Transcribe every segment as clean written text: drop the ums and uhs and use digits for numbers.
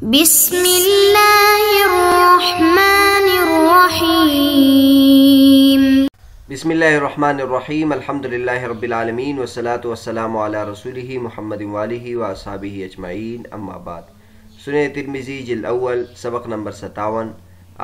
بسم اللہ الرحمن الرحیم بسم اللہ الرحمن الرحیم الحمدللہ رب العالمین والصلاة والسلام علی رسولہ محمد وآلہ واصحابہ اجمعین اما بعد۔ سنن ترمذی جلد اول سبق نمبر 57۔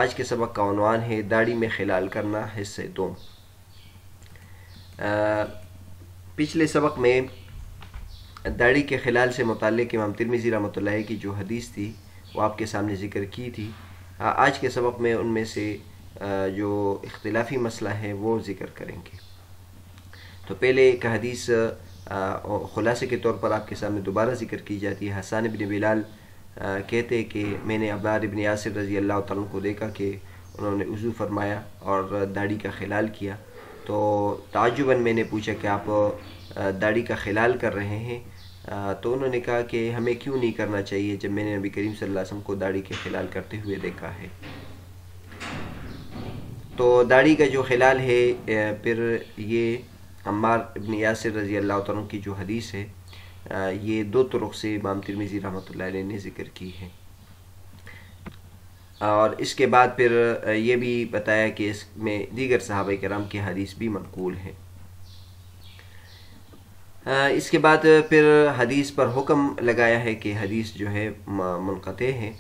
آج کے سبق کا عنوان ہے داڑھی میں خلال کرنا حصہ دوم۔ پچھلے سبق میں داڑھی کے خلال سے متعلق امام ترمذی رحمۃ اللہ کی جو حدیث تھی وہ آپ کے سامنے ذکر کی تھی۔ آج کے سبق میں ان میں سے جو اختلافی مسئلہ ہے وہ ذکر کریں گے۔ تو پہلے ایک حدیث خلاصے کے طور پر آپ کے سامنے دوبارہ ذکر کی جاتی ہے۔ حسان بن بلال کہتے ہیں کہ میں نے عمار بن یاسر رضی اللہ تعالیٰ عنہ کو دیکھا کہ انہوں نے وضو فرمایا اور داڑھی کا خلال کیا، تو تعجباً میں نے پوچھا کہ آپ داڑھی کا خلال کر رہے ہیں؟ تو انہوں نے کہا کہ ہمیں کیوں نہیں کرنا چاہیے جب میں نے نبی کریم صلی اللہ علیہ وسلم کو داڑھی کے خلال کرتے ہوئے دیکھا ہے۔ تو داڑھی کا جو خلال ہے پھر یہ عمار بن یاسر رضی اللہ تعالیٰ عنہ کی جو حدیث ہے یہ دو طرق سے امام ترمذی رحمۃ اللہ علیہ نے ذکر کی ہے، اور اس کے بعد پھر یہ بھی بتایا کہ اس میں دیگر صحابہ کرام کی حدیث بھی منقول ہے۔ اس کے بعد پھر حدیث پر حکم لگایا ہے کہ حدیث جو ہے منقطع ہے،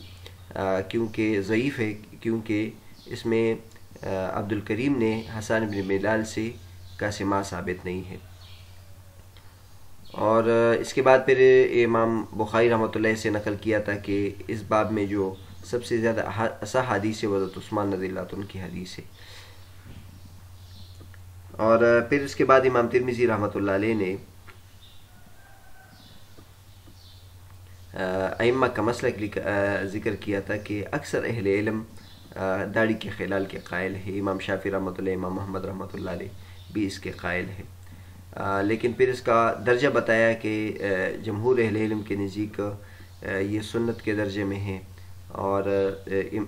کیونکہ ضعیف ہے، کیونکہ اس میں عبد الکریم نے حسان بن بلال سے کا سماع ثابت نہیں ہے۔ اور اس کے بعد پھر امام بخاری رحمۃ اللہ سے نقل کیا تھا کہ اس باب میں جو سب سے زیادہ اصح حدیث ہے وہ حضرت عثمان رضی اللہ عنہ کی حدیث ہے۔ اور پھر اس کے بعد امام ترمذی رحمۃ اللہ علیہ نے ائمہ کا مسلک ذکر کیا تھا کہ اکثر اہل علم داڑھی کے خلال کے قائل ہے۔ امام شافعی رحمۃ اللہ، امام محمد رحمۃ اللہ علیہ بھی اس کے قائل ہے، لیکن پھر اس کا درجہ بتایا کہ جمہور اہل علم کے نزدیک یہ سنت کے درجے میں ہے، اور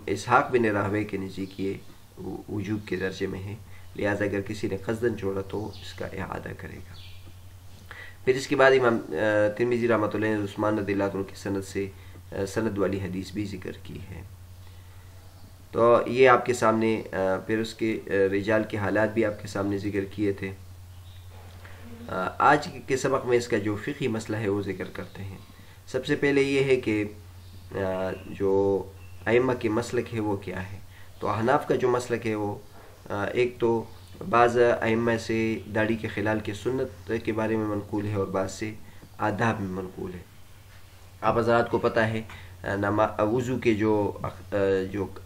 اسحاق بن راہوے کے نزدیک یہ وجوب کے درجے میں ہے، لہٰذا اگر کسی نے قصداً چھوڑا تو اس کا اعادہ کرے گا۔ پھر اس کے بعد امام ترمذی رحمۃ اللہ نے عثمان رضی اللہ عنہ کی سند والی حدیث بھی ذکر کی ہے۔ تو یہ آپ کے سامنے پھر اس کے رجال کے حالات بھی آپ کے سامنے ذکر کیے تھے۔ آج کے سبق میں اس کا جو فقہی مسئلہ ہے وہ ذکر کرتے ہیں۔ سب سے پہلے یہ ہے کہ جو ائمہ کے مسلک ہے وہ کیا ہے۔ تو احناف کا جو مسلک ہے وہ ایک تو بعض ائمہ سے داڑھی کے خلال کے سنت کے بارے میں منقول ہے اور بعض سے آداب میں منقول ہے۔ آپ حضرات کو پتہ ہے وضو کے جو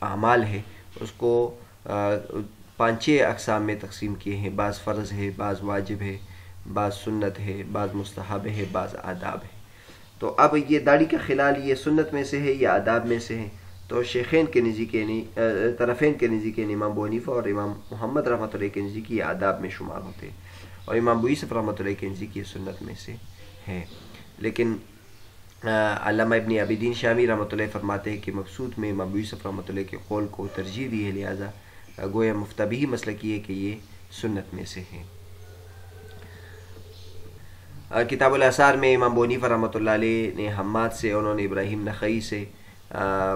اعمال ہے اس کو 5-6 اقسام میں تقسیم کیے ہیں، بعض فرض ہے، بعض واجب ہے، بعض سنت ہے، بعض مستحب ہے، بعض آداب ہے۔ تو اب یہ داڑھی کا خلال یہ سنت میں سے ہے یا آداب میں سے ہے؟ تو شیخین کے نزدیک طرفین کے نزدیک امام ابو حنیفہ اور امام محمد رحمۃ اللہ کے نزدیک یہ آداب میں شمار ہوتے ہیں، اور امام ابو یوسف رحمۃ اللہ کے نزدیک یہ سنت میں سے ہے۔ لیکن علامہ ابن عابدین شامی رحمۃ اللہ فرماتے ہیں کہ مقصود میں امام ابو یوسف رحمۃ اللہ کے قول کو ترجیح دی ہے، لہٰذا گویا مفتبی مسئلہ کی ہے کہ یہ سنت میں سے ہے۔ کتاب الاثار میں امام ابو حنیفہ رحمۃ اللہ علیہ نے حماد سے، انہوں نے ابراہیم نخعی سے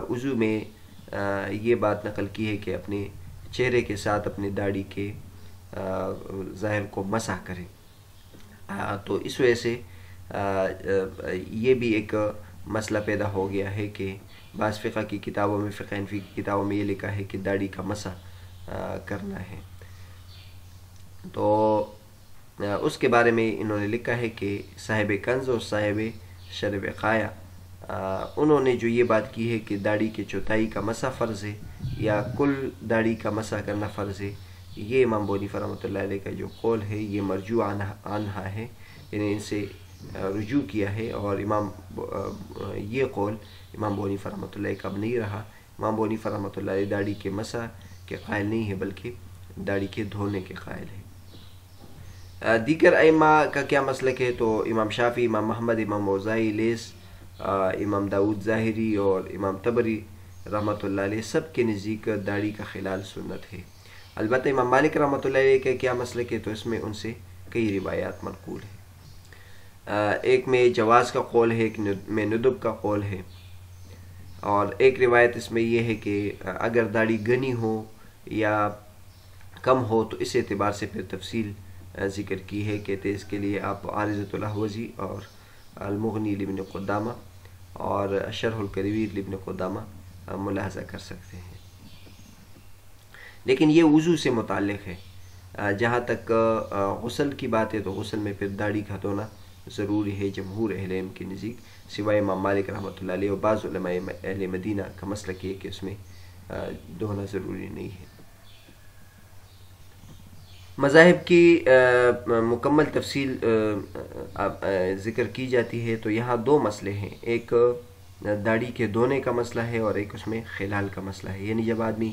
وضو میں یہ بات نقل کی ہے کہ اپنے چہرے کے ساتھ اپنی داڑھی کے ظاہر کو مسح کریں۔ تو اس وجہ سے یہ بھی ایک مسئلہ پیدا ہو گیا ہے کہ بعض فقہ کی کتابوں میں، فقہ حنفی کی کتابوں میں یہ لکھا ہے کہ داڑھی کا مسح کرنا ہے۔ تو اس کے بارے میں انہوں نے لکھا ہے کہ صاحب کنز اور صاحب شرح وقایہ انہوں نے جو یہ بات کی ہے کہ داڑھی کے چوتھائی کا مسح فرض ہے یا کل داڑھی کا مسح کرنا فرض ہے، یہ امام ابو حنیفہ رحمۃ اللہ علیہ کا جو قول ہے یہ مرجوع عنہا ہے، یعنی ان سے رجوع کیا ہے، اور یہ قول امام ابو حنیفہ رحمۃ اللہ کا اب نہیں رہا۔ امام ابو حنیفہ رحمۃ اللہ علیہ داڑھی کے مسح کے قائل نہیں ہے بلکہ داڑھی کے دھونے کے قائل ہے۔ دیگر ائمہ کا کیا مسلک ہے؟ تو امام شافعی، امام محمد، امام اوزاعی، لیث، امام داؤد ظاہری اور امام طبری رحمۃ اللہ علیہ سب کے نزدیک داڑھی کا خلال سنت ہے۔ البتہ امام مالک رحمۃ اللہ علیہ کا کیا مسلک ہے؟ تو اس میں ان سے کئی روایات منقول ہیں۔ ایک میں جواز کا قول ہے، ایک میں ندب کا قول ہے، اور ایک روایت اس میں یہ ہے کہ اگر داڑھی گھنی ہو یا کم ہو تو اس اعتبار سے پھر تفصیل ذکر کی ہے، کہتے اس کے لیے آپ عارضۃ الاحوزی اور المغنی لابن قدامہ اور شرح الکبیر لابن قدامہ ملاحظہ کر سکتے ہیں۔ لیکن یہ وضو سے متعلق ہے۔ جہاں تک غسل کی بات ہے تو غسل میں پھر داڑھی کا دھونا ضروری ہے جمہور اہل علم کے نزدیک، سوائے امام مالک رحمۃ اللہ علیہ اور بعض علماء اہل مدینہ کا مسلک یہ کہ اس میں دھونا ضروری نہیں ہے۔ مذاہب کی مکمل تفصیل ذکر کی جاتی ہے تو یہاں دو مسئلے ہیں، ایک داڑھی کے دھونے کا مسئلہ ہے اور ایک اس میں خلال کا مسئلہ ہے، یعنی جب آدمی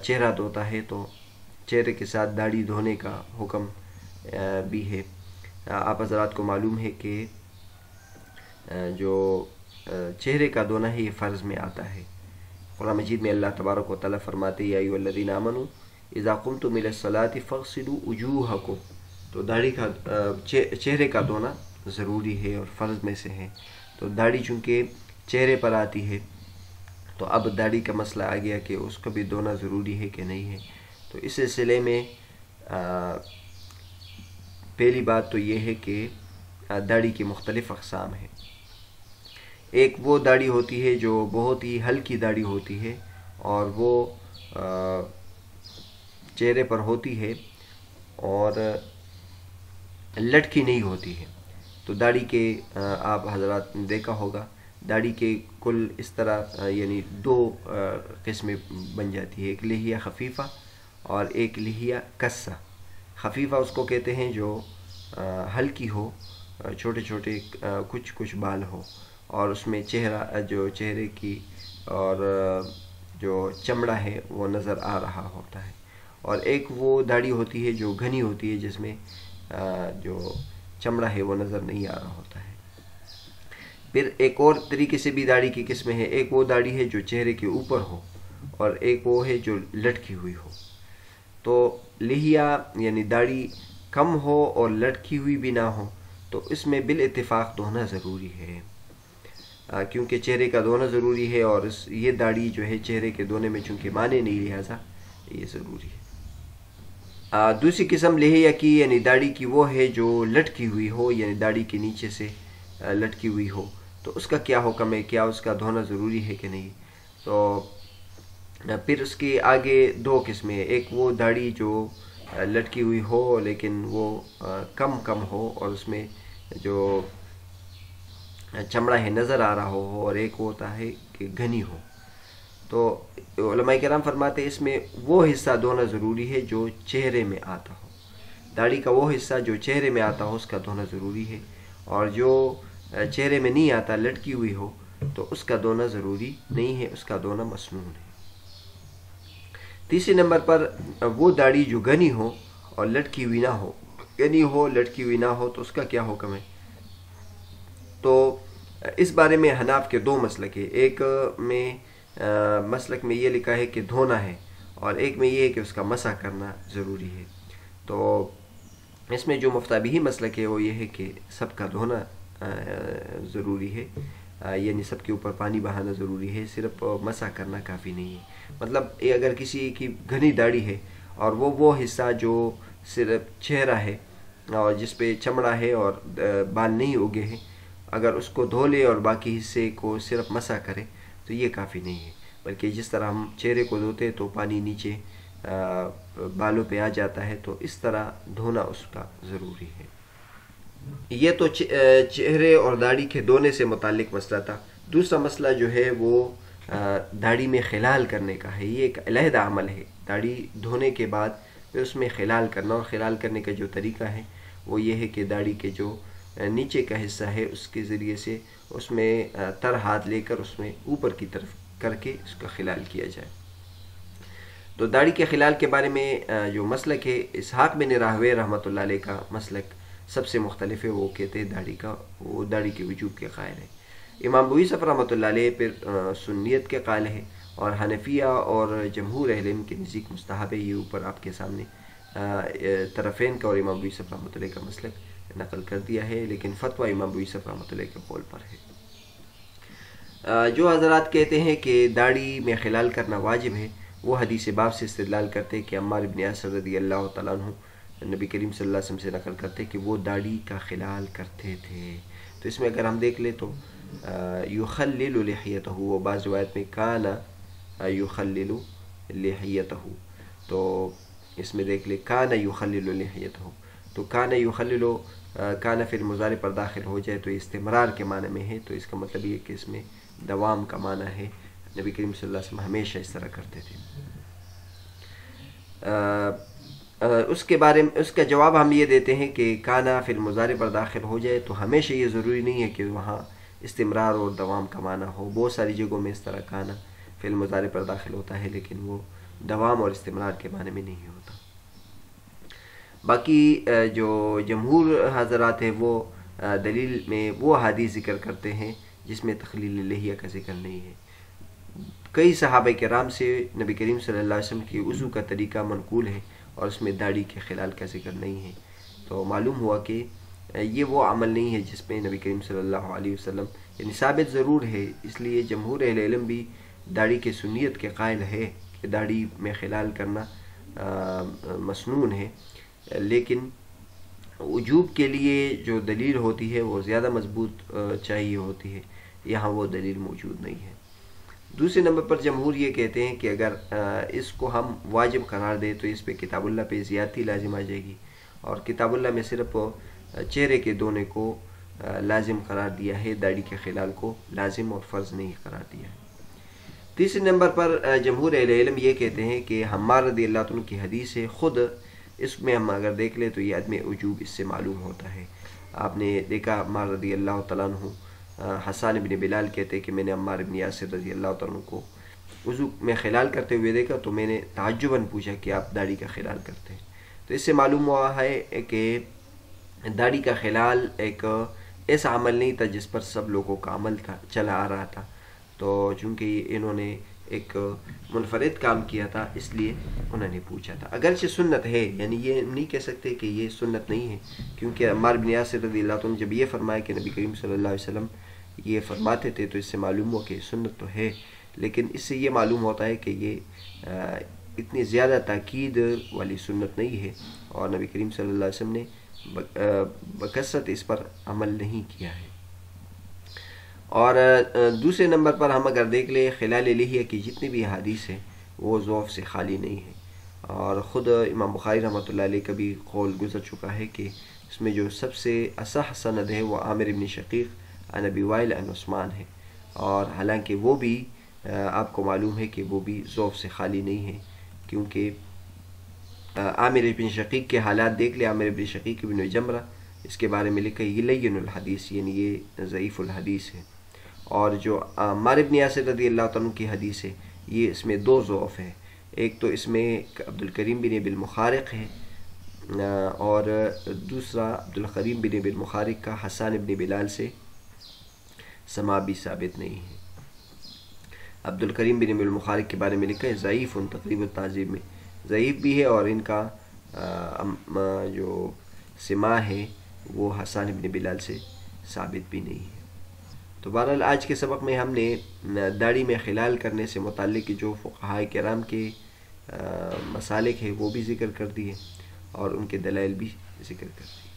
چہرہ دھوتا ہے تو چہرے کے ساتھ داڑھی دھونے کا حکم بھی ہے۔ آپ حضرات کو معلوم ہے کہ جو چہرے کا دھونا ہے یہ فرض میں آتا ہے۔ قرآن مجید میں اللہ تبارک و تعالیٰ فرماتے یا ایھا الذین آمنوا اذا قمتم الی الصلاۃ فاغسلوا وجوہکم، تو داڑھی کا چہرے کا دھونا ضروری ہے اور فرض میں سے ہے۔ تو داڑھی چونکہ چہرے پر آتی ہے تو اب داڑھی کا مسئلہ آ گیا کہ اس کو بھی دھونا ضروری ہے کہ نہیں ہے۔ تو اس سلسلے میں پہلی بات تو یہ ہے کہ داڑھی کی مختلف اقسام ہیں۔ ایک وہ داڑھی ہوتی ہے جو بہت ہی ہلکی داڑھی ہوتی ہے اور وہ چہرے پر ہوتی ہے اور لٹکی نہیں ہوتی ہے۔ تو داڑھی کے آپ حضرات نے دیکھا ہوگا داڑھی کے کل اس طرح یعنی دو قسمیں بن جاتی ہے، ایک لحیہ خفیفہ اور ایک لحیہ کسہ۔ خفیفہ اس کو کہتے ہیں جو ہلکی ہو، چھوٹے چھوٹے کچھ بال ہو اور اس میں چہرے کی اور جو چمڑا ہے وہ نظر آ رہا ہوتا ہے، اور ایک وہ داڑھی ہوتی ہے جو گھنی ہوتی ہے جس میں جو چمڑا ہے وہ نظر نہیں آ رہا ہوتا ہے۔ پھر ایک اور طریقے سے بھی داڑھی کی قسمیں ہیں، ایک وہ داڑھی ہے جو چہرے کے اوپر ہو اور ایک وہ ہے جو لٹکی ہوئی ہو۔ تو لحیہ یعنی داڑھی کم ہو اور لٹکی ہوئی بھی نہ ہو تو اس میں بالاتفاق دھونا ضروری ہے، کیونکہ چہرے کا دھونا ضروری ہے اور یہ داڑھی جو ہے چہرے کے دھونے میں چونکہ مانے نہیں، لہذا یہ ضروری ہے۔ دوسری قسم لحیہ کی یعنی داڑھی کی وہ ہے جو لٹکی ہوئی ہو، یعنی داڑھی کے نیچے سے لٹکی ہوئی ہو، تو اس کا کیا حکم ہے، کیا اس کا دھونا ضروری ہے کہ نہیں؟ تو پھر اس کے آگے دو قسمیں، ایک وہ داڑھی جو لٹکی ہوئی ہو لیکن وہ کم ہو اور اس میں جو چمڑا ہے نظر آ رہا ہو، اور ایک ہوتا ہے کہ گھنی ہو۔ تو علماء کرام فرماتے ہیں اس میں وہ حصہ دھونا ضروری ہے جو چہرے میں آتا ہو، داڑھی کا وہ حصہ جو چہرے میں آتا ہو اس کا دھونا ضروری ہے، اور جو چہرے میں نہیں آتا لٹکی ہوئی ہو تو اس کا دھونا ضروری نہیں ہے، اس کا دھونا مسنون ہے۔ تیسرے نمبر پر وہ داڑھی جو گھنی ہو اور لٹکی ہوئی نہ ہو، گھنی ہو لٹکی ہوئی نہ ہو تو اس کا کیا حکم ہے؟ تو اس بارے میں حناف کے دو مسلک ہے، ایک میں مسلک میں یہ لکھا ہے کہ دھونا ہے اور ایک میں یہ ہے کہ اس کا مسح کرنا ضروری ہے۔ تو اس میں جو مفتابی مسلک ہے وہ یہ ہے کہ سب کا دھونا ضروری ہے، یعنی سب کے اوپر پانی بہانا ضروری ہے، صرف مسح کرنا کافی نہیں ہے۔ مطلب اگر کسی کی گھنی داڑھی ہے اور وہ حصہ جو صرف چہرہ ہے اور جس پہ چمڑا ہے اور بال نہیں اگے ہیں، اگر اس کو دھو لے اور باقی حصے کو صرف مسح کرے تو یہ کافی نہیں ہے، بلکہ جس طرح ہم چہرے کو دھوتے تو پانی نیچے بالوں پہ آ جاتا ہے، تو اس طرح دھونا اس کا ضروری ہے۔ یہ تو چہرے اور داڑھی کے دھونے سے متعلق مسئلہ تھا۔ دوسرا مسئلہ جو ہے وہ داڑھی میں خلال کرنے کا ہے۔ یہ ایک علیحدہ عمل ہے، داڑھی دھونے کے بعد پھر اس میں خلال کرنا، اور خلال کرنے کا جو طریقہ ہے وہ یہ ہے کہ داڑھی کے جو نیچے کا حصہ ہے اس کے ذریعے سے اس میں تر ہاتھ لے کر اس میں اوپر کی طرف کر کے اس کا خلال کیا جائے۔ تو داڑھی کے خلال کے بارے میں جو مسلک ہے اسحاق بن راہویہ رحمۃ اللہ علیہ کا مسلک سب سے مختلف ہے، وہ کہتے ہیں وہ داڑھی کے وجوب کے قائل ہے۔ امام ابو یوسف رحمۃ اللہ علیہ پھر سنیت کے قائل ہے، اور حنفیہ اور جمہور اہل علم کے نزدیک مستحب ہے۔ یہ اوپر آپ کے سامنے طرفین کا اور امام ابو یوسف رحمۃ اللہ کا مسلک نقل کر دیا ہے، لیکن فتویٰ امام ابو یوسف رحمۃ اللہ کے قول پر ہے۔ جو حضرات کہتے ہیں کہ داڑھی میں خلال کرنا واجب ہے، وہ حدیث باب سے استدلال کرتے ہیں کہ عمار بن یاسر رضی اللہ تعالیٰ عنہ نبی کریم صلی اللہ علیہ وسلم سے نقل کرتے کہ وہ داڑھی کا خلال کرتے تھے۔ تو اس میں اگر ہم دیکھ لیں تو یخلل لحیتہ، وہ بعض روایت میں کان یخلل لحیتہ، تو اس میں دیکھ لیں کان یخلل لحیتہ، تو کان یخلل کان فی المضارع پر داخل ہو جائے تو استمرار کے معنی میں ہے، تو اس کا مطلب یہ کہ اس میں دوام کا معنی ہے، نبی کریم صلی اللہ علیہ وسلم ہمیشہ اس طرح کرتے تھے۔ اس کے بارے میں اس کا جواب ہم یہ دیتے ہیں کہ کانا فی المضارع پر داخل ہو جائے تو ہمیشہ یہ ضروری نہیں ہے کہ وہاں استمرار اور دوام کا معنی ہو۔ بہت ساری جگہوں میں اس طرح کانا فی المضارع پر داخل ہوتا ہے لیکن وہ دوام اور استمرار کے معنی میں نہیں ہوتا۔ باقی جو جمہور حضرات ہیں وہ دلیل میں وہ حدیث ذکر کرتے ہیں جس میں تخلیل لحیہ کا ذکر نہیں ہے۔ کئی صحابہ کرام سے نبی کریم صلی اللہ علیہ وسلم کی وضو کا طریقہ منقول ہے اور اس میں داڑھی کے خلال کا ذکر نہیں ہے، تو معلوم ہوا کہ یہ وہ عمل نہیں ہے جس میں نبی کریم صلی اللہ علیہ وسلم، یعنی ثابت ضرور ہے، اس لیے جمہور اہل علم بھی داڑھی کے سنیت کے قائل ہے کہ داڑھی میں خلال کرنا مسنون ہے، لیکن وجوب کے لیے جو دلیل ہوتی ہے وہ زیادہ مضبوط چاہیے ہوتی ہے، یہاں وہ دلیل موجود نہیں ہے۔ دوسرے نمبر پر جمہور یہ کہتے ہیں کہ اگر اس کو ہم واجب قرار دیں تو اس پہ کتاب اللہ پہ زیادتی لازم آ جائے گی، اور کتاب اللہ میں صرف چہرے کے دھونے کو لازم قرار دیا ہے، داڑھی کے خلال کو لازم اور فرض نہیں قرار دیا ہے۔ تیسرے نمبر پر جمہور اہل علم یہ کہتے ہیں کہ حمار رضی اللہ عنہ کی حدیث ہے، خود اس میں ہم اگر دیکھ لیں تو یہ عدم وجوب اس سے معلوم ہوتا ہے۔ آپ نے دیکھا عمار رضی اللہ تعالیٰ عنہ، حسان بن بلال کہتے ہیں کہ میں نے عمار بن یاسر رضی اللہ تعالیٰ عنہ کو وضو میں خلال کرتے ہوئے دیکھا تو میں نے تعجباً پوچھا کہ آپ داڑھی کا خلال کرتے ہیں۔ تو اس سے معلوم ہوا ہے کہ داڑھی کا خلال ایک ایسا عمل نہیں تھا جس پر سب لوگوں کا عمل تھا چلا آ رہا تھا، تو چونکہ انہوں نے ایک منفرد کام کیا تھا اس لیے انہوں نے پوچھا تھا۔ اگرچہ سنت ہے، یعنی یہ نہیں کہہ سکتے کہ یہ سنت نہیں ہے، کیونکہ عمار بن یاسر رضی اللہ عنہ جب یہ فرمایا کہ نبی کریم صلی اللہ علیہ وسلم یہ فرماتے تھے تو اس سے معلوم ہوا کہ سنت تو ہے، لیکن اس سے یہ معلوم ہوتا ہے کہ یہ اتنی زیادہ تاکید والی سنت نہیں ہے، اور نبی کریم صلی اللہ علیہ وسلم نے بکثرت اس پر عمل نہیں کیا ہے۔ اور دوسرے نمبر پر ہم اگر دیکھ لیں خلال لحیہ کی جتنی بھی احادیث ہیں وہ ضعف سے خالی نہیں ہے، اور خود امام بخاری رحمۃ اللہ علیہ کا بھی قول گزر چکا ہے کہ اس میں جو سب سے اصح سند ہے وہ عامر بن شقیق عن ابی وائل عن عثمان ہے، اور حالانکہ وہ بھی آپ کو معلوم ہے کہ وہ بھی ضعف سے خالی نہیں ہے، کیونکہ عامر بن شقیق کے حالات دیکھ لیں۔ عامر بن شقیق بن جمرہ، اس کے بارے میں لکھا یہ لین الحدیث، یعنی یہ ضعیف الحدیث ہے، اور جو عمار بن یاسر رضی اللہ عنہ کی حدیث ہے یہ اس میں دو ضعف ہے، ایک تو اس میں عبد الکریم بن ابی المخارق ہے، اور دوسرا عبد الکریم بن ابی المخارق کا حسان بن بلال سے سماع بھی ثابت نہیں ہے۔ عبد الکریم بن ابی المخارق کے بارے میں لکھا ہے ضعیف، تقریب التہذیب میں ضعیف بھی ہے، اور ان کا جو سماع ہے وہ حسان بن بلال سے ثابت بھی نہیں ہے۔ تو بہرحال آج کے سبق میں ہم نے داڑھی میں خلال کرنے سے متعلق جو فقہاء کرام کے مسالک ہیں وہ بھی ذکر کر دیے اور ان کے دلائل بھی ذکر کر دیے۔